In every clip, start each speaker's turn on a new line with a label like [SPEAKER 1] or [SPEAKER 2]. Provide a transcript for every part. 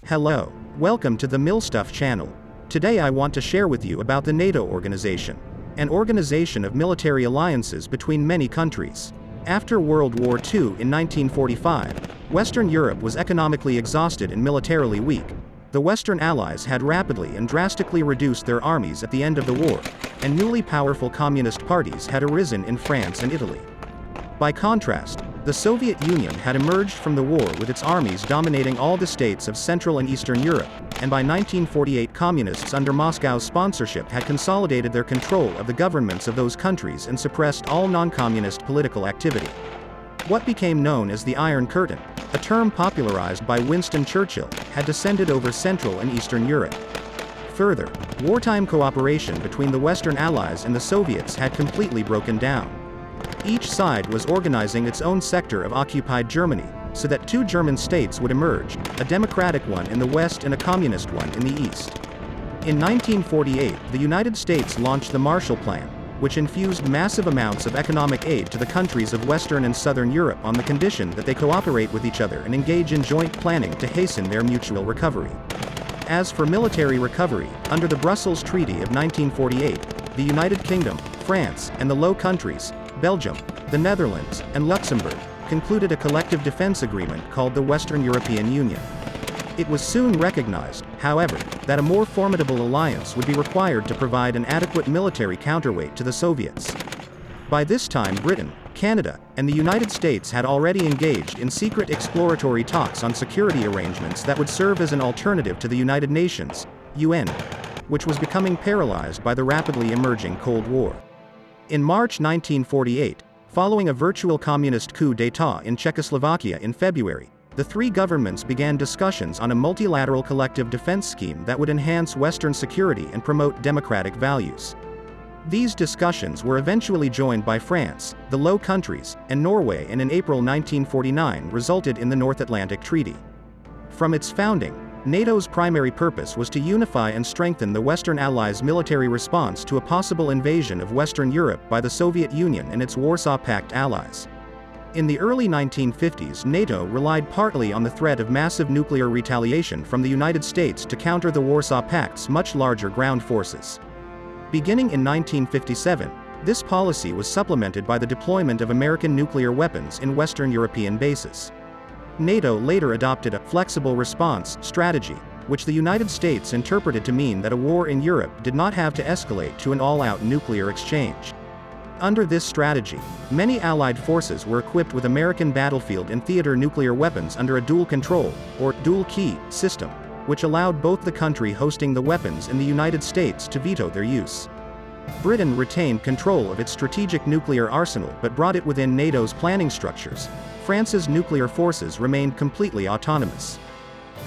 [SPEAKER 1] Hello, welcome to the Millstuff channel. Today I want to share with you about the NATO organization, an organization of military alliances between many countries. After World War II in 1945, Western Europe was economically exhausted and militarily weak. The Western Allies had rapidly and drastically reduced their armies at the end of the war, and newly powerful communist parties had arisen in France and Italy. By contrast, the Soviet Union had emerged from the war with its armies dominating all the states of Central and Eastern Europe, and by 1948 communists under Moscow's sponsorship had consolidated their control of the governments of those countries and suppressed all non-communist political activity. What became known as the Iron Curtain, a term popularized by Winston Churchill, had descended over Central and Eastern Europe. Further, wartime cooperation between the Western Allies and the Soviets had completely broken down. Each side was organizing its own sector of occupied Germany, so that two German states would emerge, a democratic one in the west and a communist one in the east. In 1948, the United States launched the Marshall Plan, which infused massive amounts of economic aid to the countries of Western and Southern Europe on the condition that they cooperate with each other and engage in joint planning to hasten their mutual recovery. As for military recovery, under the Brussels Treaty of 1948, the United Kingdom, France, and the Low Countries, Belgium, the Netherlands, and Luxembourg, concluded a collective defense agreement called the Western European Union. It was soon recognized, however, that a more formidable alliance would be required to provide an adequate military counterweight to the Soviets. By this time Britain, Canada, and the United States had already engaged in secret exploratory talks on security arrangements that would serve as an alternative to the United Nations, UN, which was becoming paralyzed by the rapidly emerging Cold War. In March 1948, following a virtual communist coup d'état in Czechoslovakia in February, the three governments began discussions on a multilateral collective defense scheme that would enhance Western security and promote democratic values. These discussions were eventually joined by France, the Low Countries, and Norway, and in April 1949 resulted in the North Atlantic Treaty. From its founding, NATO's primary purpose was to unify and strengthen the Western Allies' military response to a possible invasion of Western Europe by the Soviet Union and its Warsaw Pact allies. In the early 1950s, NATO relied partly on the threat of massive nuclear retaliation from the United States to counter the Warsaw Pact's much larger ground forces. Beginning in 1957, this policy was supplemented by the deployment of American nuclear weapons in Western European bases. NATO later adopted a flexible response strategy, which the United States interpreted to mean that a war in Europe did not have to escalate to an all-out nuclear exchange. Under this strategy, many Allied forces were equipped with American battlefield and theater nuclear weapons under a dual control, or dual key, system, which allowed both the country hosting the weapons and the United States to veto their use. Britain retained control of its strategic nuclear arsenal but brought it within NATO's planning structures. France's nuclear forces remained completely autonomous.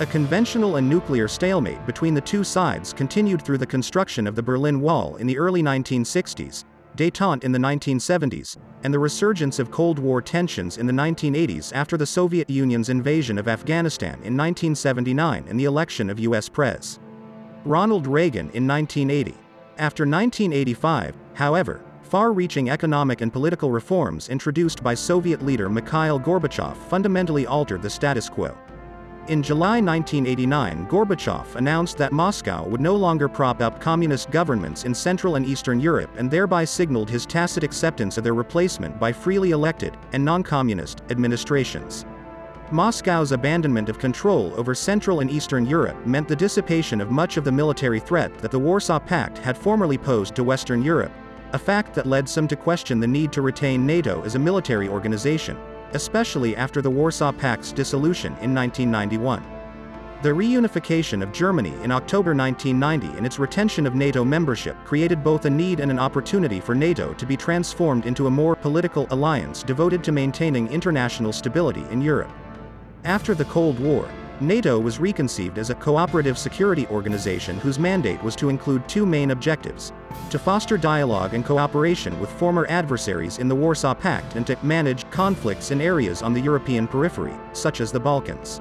[SPEAKER 1] A conventional and nuclear stalemate between the two sides continued through the construction of the Berlin Wall in the early 1960s, détente in the 1970s, and the resurgence of Cold War tensions in the 1980s after the Soviet Union's invasion of Afghanistan in 1979 and the election of U.S. Pres. Ronald Reagan in 1980. After 1985, however, far-reaching economic and political reforms introduced by Soviet leader Mikhail Gorbachev fundamentally altered the status quo. In July 1989, Gorbachev announced that Moscow would no longer prop up communist governments in Central and Eastern Europe and thereby signaled his tacit acceptance of their replacement by freely elected, and non-communist, administrations. Moscow's abandonment of control over Central and Eastern Europe meant the dissipation of much of the military threat that the Warsaw Pact had formerly posed to Western Europe, a fact that led some to question the need to retain NATO as a military organization, especially after the Warsaw Pact's dissolution in 1991. The reunification of Germany in October 1990 and its retention of NATO membership created both a need and an opportunity for NATO to be transformed into a more political alliance devoted to maintaining international stability in Europe. After the Cold War, NATO was reconceived as a cooperative security organization whose mandate was to include two main objectives: to foster dialogue and cooperation with former adversaries in the Warsaw Pact and to manage conflicts in areas on the European periphery, such as the Balkans.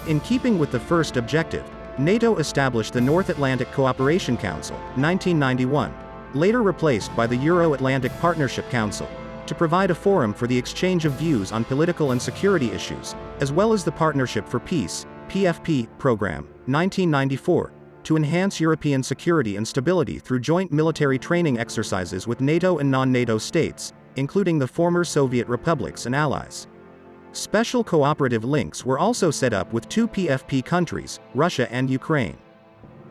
[SPEAKER 1] In keeping with the first objective, NATO established the North Atlantic Cooperation Council, 1991, later replaced by the Euro-Atlantic Partnership Council, to provide a forum for the exchange of views on political and security issues, as well as the Partnership for Peace, PFP program, 1994, to enhance European security and stability through joint military training exercises with NATO and non-NATO states, including the former Soviet republics and allies. Special cooperative links were also set up with two PFP countries, Russia and Ukraine.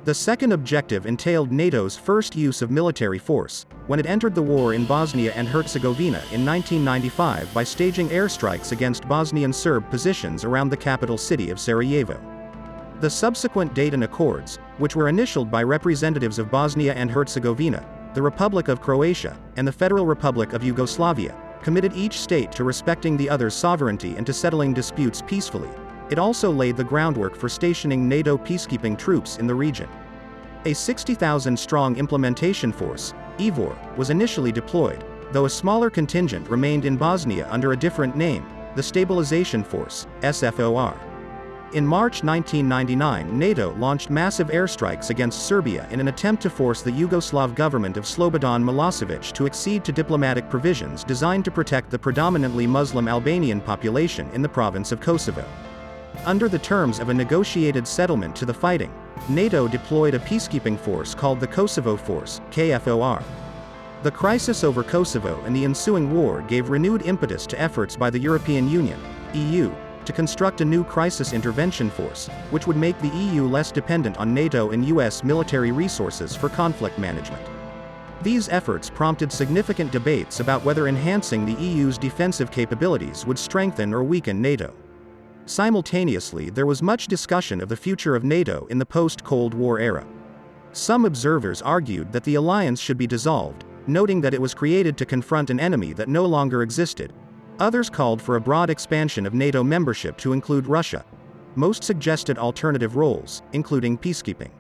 [SPEAKER 1] The second objective entailed NATO's first use of military force, when it entered the war in Bosnia and Herzegovina in 1995 by staging airstrikes against Bosnian Serb positions around the capital city of Sarajevo. The subsequent Dayton Accords, which were initialed by representatives of Bosnia and Herzegovina, the Republic of Croatia, and the Federal Republic of Yugoslavia, committed each state to respecting the other's sovereignty and to settling disputes peacefully. It also laid the groundwork for stationing NATO peacekeeping troops in the region. A 60,000-strong implementation force, IVOR, was initially deployed, though a smaller contingent remained in Bosnia under a different name, the Stabilization Force, SFOR. In March 1999, NATO launched massive airstrikes against Serbia in an attempt to force the Yugoslav government of Slobodan Milosevic to accede to diplomatic provisions designed to protect the predominantly Muslim Albanian population in the province of Kosovo. Under the terms of a negotiated settlement to the fighting, NATO deployed a peacekeeping force called the Kosovo Force, KFOR. The crisis over Kosovo and the ensuing war gave renewed impetus to efforts by the European Union, EU, to construct a new crisis intervention force, which would make the EU less dependent on NATO and US military resources for conflict management. These efforts prompted significant debates about whether enhancing the EU's defensive capabilities would strengthen or weaken NATO. Simultaneously, there was much discussion of the future of NATO in the post-Cold War era. Some observers argued that the alliance should be dissolved, noting that it was created to confront an enemy that no longer existed. Others called for a broad expansion of NATO membership to include Russia. Most suggested alternative roles, including peacekeeping.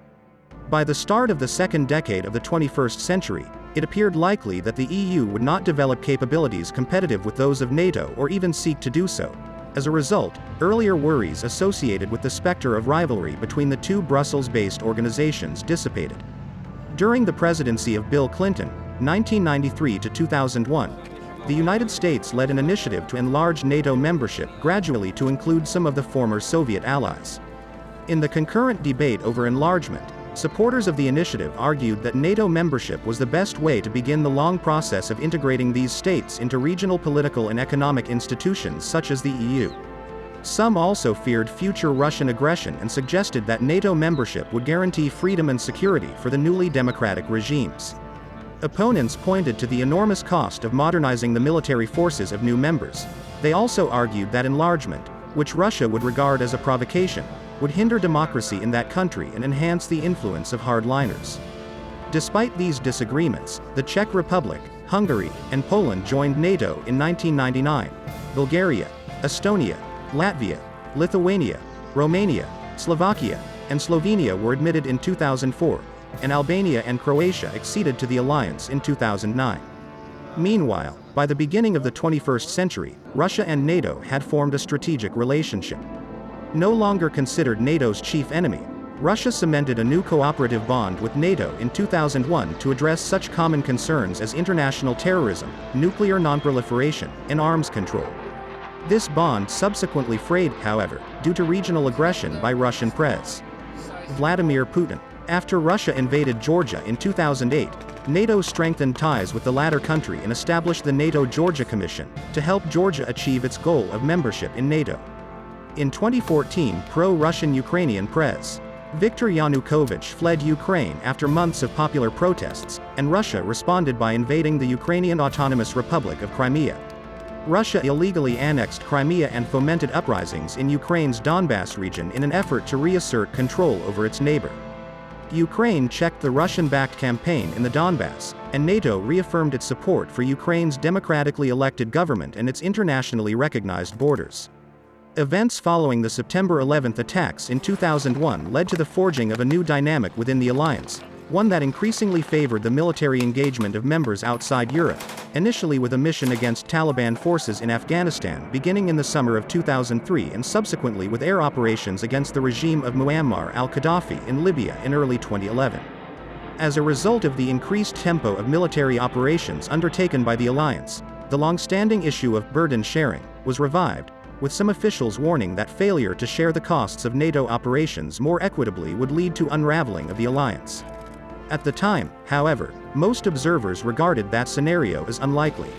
[SPEAKER 1] By the start of the second decade of the 21st century, it appeared likely that the EU would not develop capabilities competitive with those of NATO or even seek to do so. As a result, earlier worries associated with the specter of rivalry between the two Brussels-based organizations dissipated. During the presidency of Bill Clinton, 1993 to 2001, the United States led an initiative to enlarge NATO membership gradually to include some of the former Soviet allies. In the concurrent debate over enlargement, supporters of the initiative argued that NATO membership was the best way to begin the long process of integrating these states into regional political and economic institutions such as the EU. Some also feared future Russian aggression and suggested that NATO membership would guarantee freedom and security for the newly democratic regimes. Opponents pointed to the enormous cost of modernizing the military forces of new members. They also argued that enlargement, which Russia would regard as a provocation, would hinder democracy in that country and enhance the influence of hardliners. Despite these disagreements, the Czech Republic, Hungary, and Poland joined NATO in 1999. Bulgaria, Estonia, Latvia, Lithuania, Romania, Slovakia, and Slovenia were admitted in 2004, and Albania and Croatia acceded to the alliance in 2009. Meanwhile, by the beginning of the 21st century, Russia and NATO had formed a strategic relationship. No longer considered NATO's chief enemy, Russia cemented a new cooperative bond with NATO in 2001 to address such common concerns as international terrorism, nuclear nonproliferation, and arms control. This bond subsequently frayed, however, due to regional aggression by Russian President Vladimir Putin. After Russia invaded Georgia in 2008, NATO strengthened ties with the latter country and established the NATO-Georgia Commission to help Georgia achieve its goal of membership in NATO. In 2014, pro-Russian Ukrainian President Viktor Yanukovych fled Ukraine after months of popular protests, and Russia responded by invading the Ukrainian Autonomous Republic of Crimea. Russia illegally annexed Crimea and fomented uprisings in Ukraine's Donbass region in an effort to reassert control over its neighbor. Ukraine checked the Russian-backed campaign in the Donbass, and NATO reaffirmed its support for Ukraine's democratically elected government and its internationally recognized borders. Events following the September 11 attacks in 2001 led to the forging of a new dynamic within the alliance, one that increasingly favored the military engagement of members outside Europe, initially with a mission against Taliban forces in Afghanistan beginning in the summer of 2003 and subsequently with air operations against the regime of Muammar al-Gaddafi in Libya in early 2011. As a result of the increased tempo of military operations undertaken by the alliance, the long-standing issue of burden sharing was revived, with some officials warning that failure to share the costs of NATO operations more equitably would lead to unraveling of the alliance. At the time, however, most observers regarded that scenario as unlikely.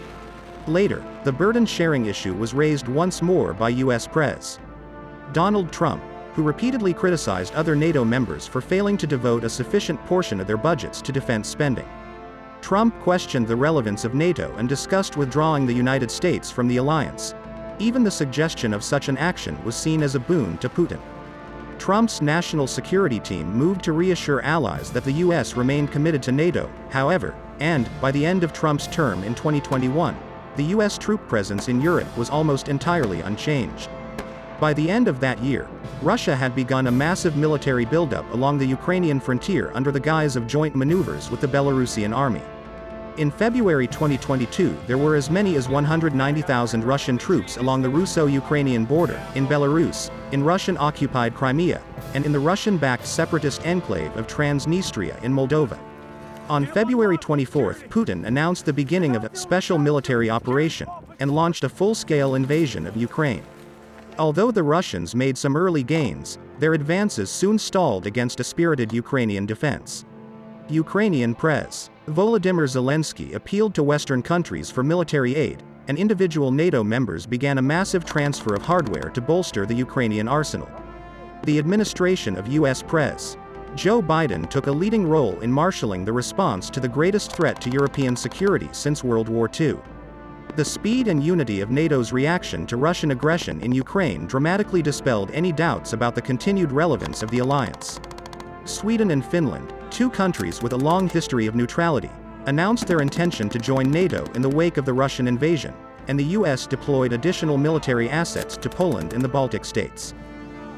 [SPEAKER 1] Later, the burden-sharing issue was raised once more by US President Donald Trump, who repeatedly criticized other NATO members for failing to devote a sufficient portion of their budgets to defense spending. Trump questioned the relevance of NATO and discussed withdrawing the United States from the alliance. Even the suggestion of such an action was seen as a boon to Putin. Trump's national security team moved to reassure allies that the US remained committed to NATO, however, and, by the end of Trump's term in 2021, the US troop presence in Europe was almost entirely unchanged. By the end of that year, Russia had begun a massive military buildup along the Ukrainian frontier under the guise of joint maneuvers with the Belarusian army. In February 2022, there were as many as 190,000 Russian troops along the Russo-Ukrainian border, in Belarus, in Russian-occupied Crimea, and in the Russian-backed separatist enclave of Transnistria in Moldova. On February 24, Putin announced the beginning of a special military operation, and launched a full-scale invasion of Ukraine. Although the Russians made some early gains, their advances soon stalled against a spirited Ukrainian defense. Ukrainian President Volodymyr Zelensky appealed to Western countries for military aid, and individual NATO members began a massive transfer of hardware to bolster the Ukrainian arsenal. The administration of US President Joe Biden took a leading role in marshalling the response to the greatest threat to European security since World War II. The speed and unity of NATO's reaction to Russian aggression in Ukraine dramatically dispelled any doubts about the continued relevance of the alliance. Sweden and Finland, two countries with a long history of neutrality, announced their intention to join NATO in the wake of the Russian invasion, and the US deployed additional military assets to Poland and the Baltic states.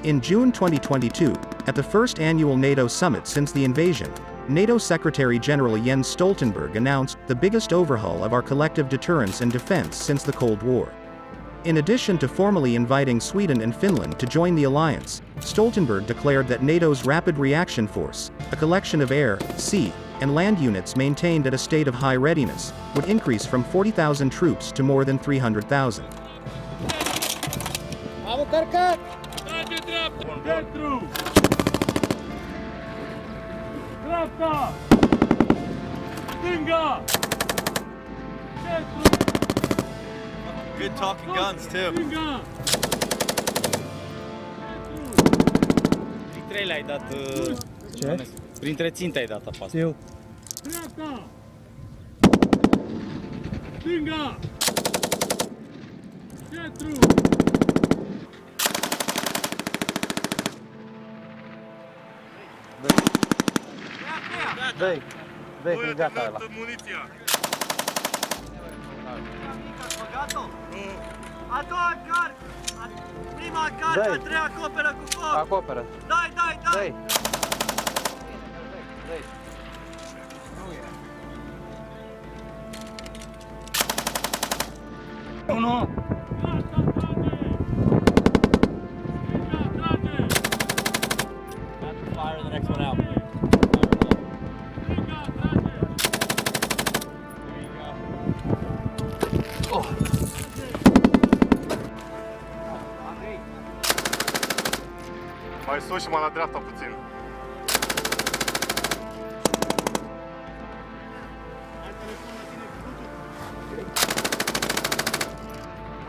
[SPEAKER 1] In June 2022, at the first annual NATO summit since the invasion, NATO Secretary-General Jens Stoltenberg announced the biggest overhaul of our collective deterrence and defense since the Cold War. In addition to formally inviting Sweden and Finland to join the alliance, Stoltenberg declared that NATO's Rapid Reaction Force, a collection of air, sea, and land units maintained at a state of high readiness, would increase from 40,000 troops to more than 300,000.
[SPEAKER 2] Good talking guns too. Printre le-ai dat...
[SPEAKER 3] Ce?
[SPEAKER 2] Printre ținte ai dat apasă.
[SPEAKER 3] Eu.
[SPEAKER 4] Dreapta! Stânga! Centru!
[SPEAKER 3] Dă-i! Dă-i, gata ăla.
[SPEAKER 4] Muniția!
[SPEAKER 5] A doua încarc! Prima încarcă, a treia acoperă cu foc!
[SPEAKER 3] Acoperă.
[SPEAKER 5] Dai!
[SPEAKER 3] Dă-i! Dă-i!
[SPEAKER 4] Unu! Dreapta, trage! Stânga, trage!
[SPEAKER 2] Have to fire the next one out.
[SPEAKER 4] Stânga, trage!
[SPEAKER 2] There you go.
[SPEAKER 4] Mai sus și mai la dreapta puțin.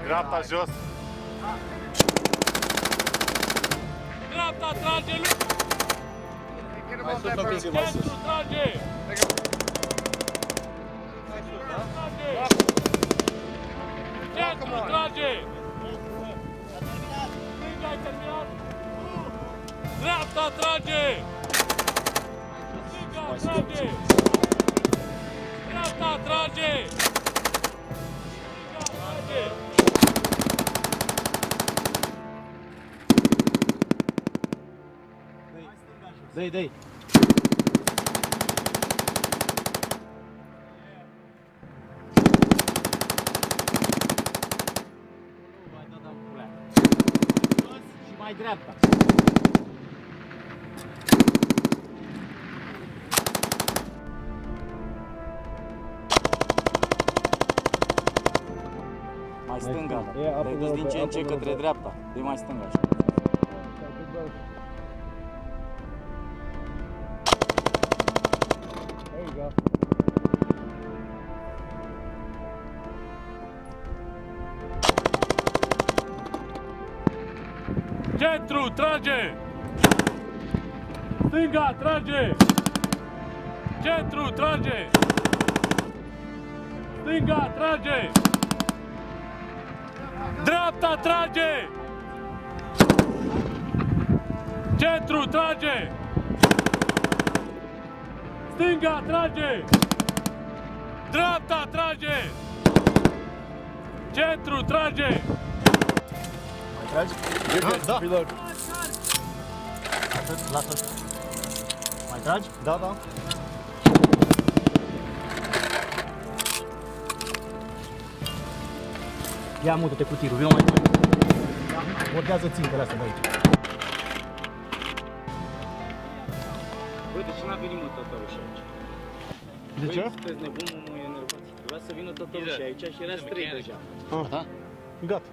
[SPEAKER 4] Dreapta jos. Dreapta trage,
[SPEAKER 2] Mai sus un pic, mai sus.
[SPEAKER 4] Centru trage! Centru trage! Stânga ai terminat? Dreapta trage! Stânga trage! Dreapta trage! Stânga trage!
[SPEAKER 3] Dă-i!
[SPEAKER 2] Și mai dreapta. Mai stânga. Te-ai dus din ce în ce către dreapta. Dă-i mai stânga așa.
[SPEAKER 3] There you go.
[SPEAKER 6] Centru, trage! Stânga, trage! Centru, trage! Stânga, trage! Dreapta, trage! Centru, trage! Stânga, trage! Dreapta, trage! Centru, trage!
[SPEAKER 3] Mai tragi? Da. Reload.
[SPEAKER 2] Lasă. Mai tragi?
[SPEAKER 3] Da, da.
[SPEAKER 2] Ia mută-te cu tirul, vină mai tare.
[SPEAKER 3] Bordează țintele astea de aici.
[SPEAKER 2] Uite, și n-a venit mă tătăruș aici.
[SPEAKER 3] De ce?
[SPEAKER 2] Băi, sunteți nebun, mă enervați. Trebuia să vină tătăruș aici și era 3 deja.
[SPEAKER 3] Da? Gata.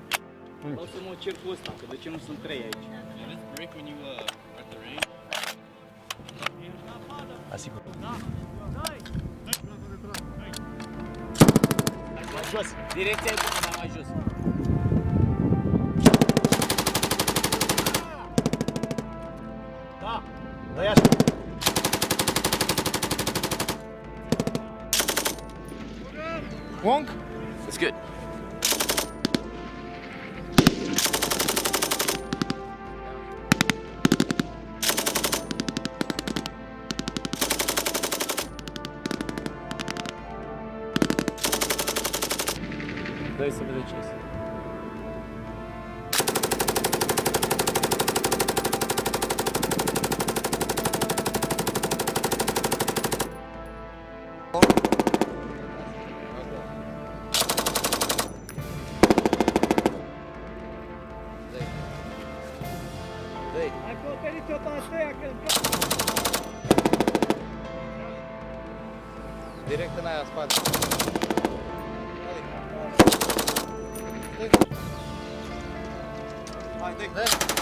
[SPEAKER 2] Vreau să mă cer cu ăsta, că de ce nu sunt 3 aici?
[SPEAKER 3] Asigur.
[SPEAKER 2] Mai jos. Direcția e bună, dar mai jos.
[SPEAKER 3] Da. Dă-i așa. Wonk?
[SPEAKER 2] That's good. Dă-i să vede ce este.
[SPEAKER 5] Acoperiți-o pe aceea, că
[SPEAKER 3] Direct în aia, spate. Hai, dă-i.